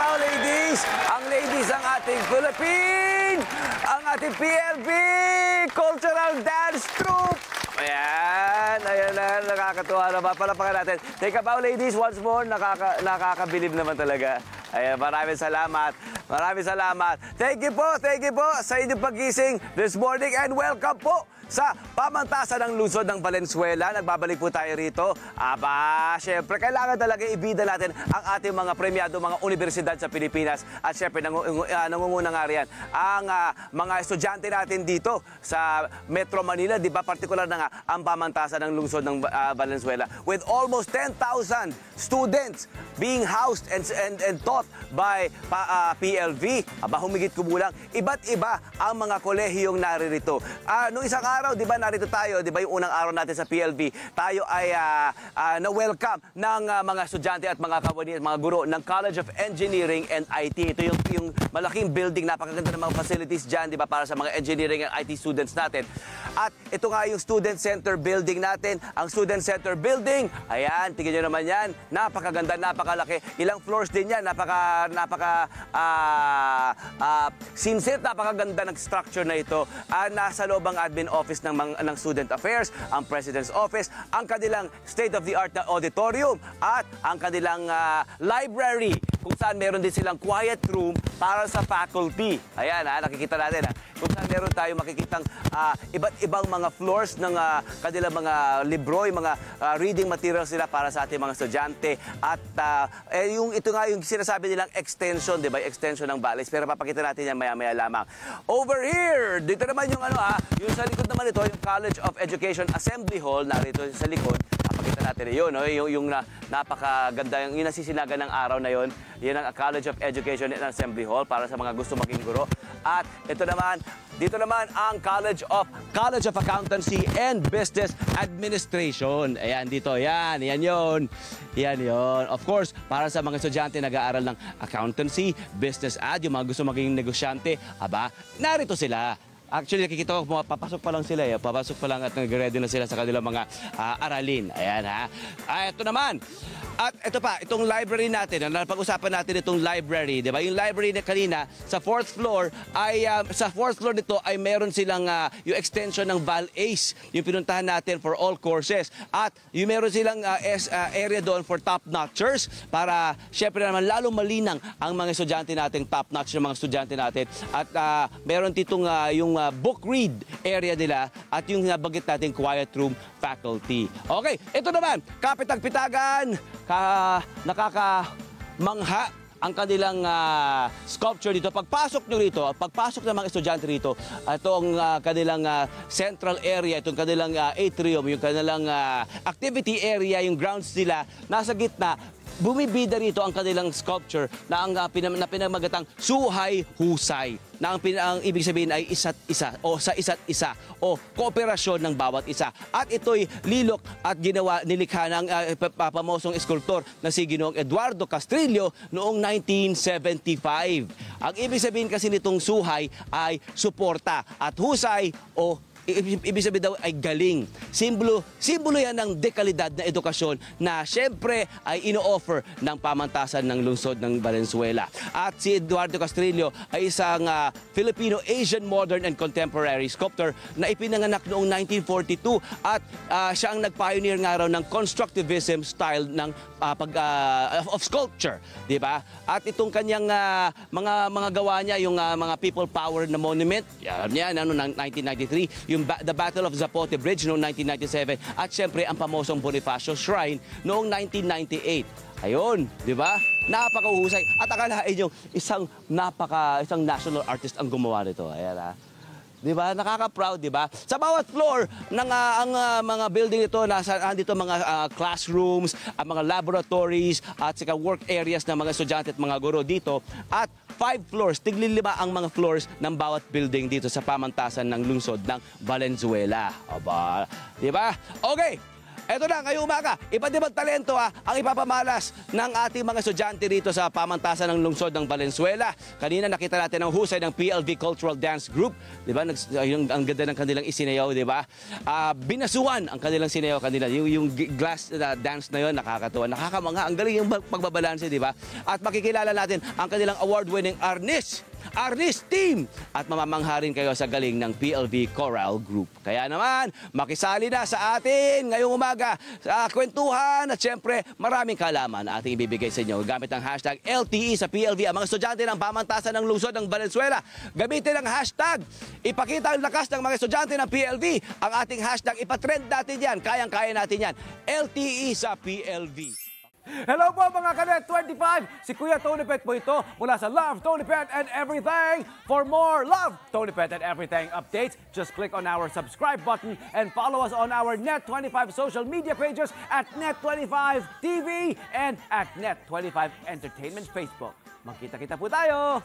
Kabaw, ladies! Ang ladies ang ating Philippine! Ang ating PLB! Cultural Dance Troupe! Ayan, ayan na, nakakatuwa na ba? Palapakan natin. Take Kabaw, ladies, once more, nakakabilib naman talaga. Ayan, maraming salamat. Maraming salamat. Thank you po sa inyong pagising this morning and welcome po sa pamantasan ng lungsod ng Valenzuela. Nagbabalik po tayo rito. Aba, syempre, kailangan talaga ibida natin ang ating mga premiado, mga universidad sa Pilipinas. At syempre, nangunguna nga riyan ang mga estudyante natin dito sa Metro Manila. Di ba, partikular na nga ang pamantasan ng lungsod ng Valenzuela. With almost 10,000 students being housed and taught by PLV. Aba, humigit kumulang. Iba't iba ang mga kolehiyong naririto. Nung isang araw, di ba, narito tayo, di ba, yung unang araw natin sa PLV, tayo ay na-welcome ng mga estudyante at mga kawani at mga guro ng College of Engineering and IT. Ito yung malaking building, napakaganda ng mga facilities dyan, di ba, para sa mga engineering and IT students natin. At ito nga yung Student Center building natin. Ang Student Center building, ayan, tingnan nyo naman yan, napakaganda, napakalaki. Ilang floors din yan, sinsit, napakaganda ng structure na ito. Nasa loob ang admin office ng Student Affairs, ang President's Office, ang kanilang state-of-the-art na auditorium, at ang kanilang library, kung saan meron din silang quiet room para sa faculty. Ayan, nakikita natin. Kung saan meron tayo makikitang iba't ibang mga floors ng kanilang mga libro, yung mga reading materials nila para sa ating mga estudyante. At ito nga yung sinasabi nilang extension, di ba? Extension ng Balis. Pero papakita natin yan maya-maya lamang. Over here, dito naman yung yung sa likod naman ito, yung College of Education Assembly Hall, narito sa likod. Papakita natin yun, no? yung napakaganda, yung nasisinaga ng araw na yun. Yan ang College of Education and Assembly Hall para sa mga gusto maging guro. At ito naman, dito naman ang College of Accountancy and Business Administration. Ayan, dito, yan yun. Yan yun. Of course, para sa mga estudyante nag-aaral ng accountancy, business ad, yung mga gusto maging negosyante, aba, narito sila. Actually, nakikita ko, papasok pa lang sila. Papasok pa lang at nag-ready na sila sa kanilang mga aralin. Ayan, ha. Ito naman. At ito pa, itong library natin, pag-usapan natin itong library, di ba? Yung library na kanina, sa 4th floor, nito ay meron silang yung extension ng Val Ace, yung pinuntahan natin for all courses. At yung meron silang area doon for top-notchers, para syempre naman lalong malinang ang mga estudyante natin, top-notch ng mga estudyante natin. At meron ditong yung book read area nila at yung nabanggit natin quiet room faculty. Okay, ito naman, kapitag-pitagan, nakakamangha ang kanilang sculpture dito. Pagpasok nyo rito, pagpasok ng mga estudyante rito, itong kanilang central area, itong kanilang atrium, yung kanilang activity area, yung grounds nila, nasa gitna, bumibida rito ang kanilang sculpture na ang pinamagatang suhay-husay. Na ang ibig sabihin ay isa't isa o sa isa't isa o kooperasyon ng bawat isa. At ito'y lilok at nilikha ng pamosong eskultor na si Ginoong Eduardo Castrillo noong 1975. Ang ibig sabihin kasi nitong suhay ay suporta at husay o ibig sabihin daw ay galing. Simbolo yan ng dekalidad na edukasyon na syempre ay ino-offer ng pamantasan ng lungsod ng Valenzuela. At si Eduardo Castrillo ay isang Filipino-Asian modern and contemporary sculptor na ipinanganak noong 1942 at siya ang nag-pioneer nga raw ng constructivism style ng of sculpture, di ba? At itong kanyang mga gawa niya, yung mga people power na monument, yan, 1993, yung the Battle of Zapote Bridge noong 1997, at syempre ang pamosong Bonifacio Shrine noong 1998. Ayun, di ba? Napakahusay. At akalain nyo, isang national artist ang gumawa nito. Ayan, ha? Di ba? Nakaka-proud, di ba? Sa bawat floor ng mga building ito, nandito mga classrooms, mga laboratories, at saka work areas ng mga estudyante at mga guro dito. At 5 floors, tiglilima ang mga floors ng bawat building dito sa pamantasan ng lungsod ng Valenzuela. Aba, di ba? Okay. Eto na, ngayong umaga, iba't ibang talento ang ipapamalas ng ating mga estudyante rito sa pamantasan ng lungsod ng Valenzuela. Kanina nakita natin ang husay ng PLV Cultural Dance Group. Diba? Ang ganda ng kanilang isinayaw, diba? Binasuan ang kanilang sinayaw kanila. Yung glass dance na yon, nakakatuwa. Nakakamangha. Ang galing yung pagbabalanse, diba? At makikilala natin ang kanilang award-winning Arnis Team at mamamangha rin kayo sa galing ng PLV Choral Group. Kaya naman, makisali na sa atin ngayong umaga sa kwentuhan at syempre maraming kalaman na ating ibibigay sa inyo gamit ang hashtag LTE sa PLV. Ang mga estudyante ng pamantasan ng lungsod ng Valenzuela, gamitin ang hashtag. Ipakita ang lakas ng mga estudyante ng PLV. Ang ating hashtag, ipatrend natin yan. Kayang-kaya natin yan. LTE sa PLV. Hello po mga Kanet 25! Si Kuya Tony Pet po ito mula sa Love, Tony Pet and Everything. For more Love, Tony Pet and Everything updates, just click on our subscribe button and follow us on our Net25 social media pages at Net25 TV and at Net25 Entertainment Facebook. Magkita-kita po tayo!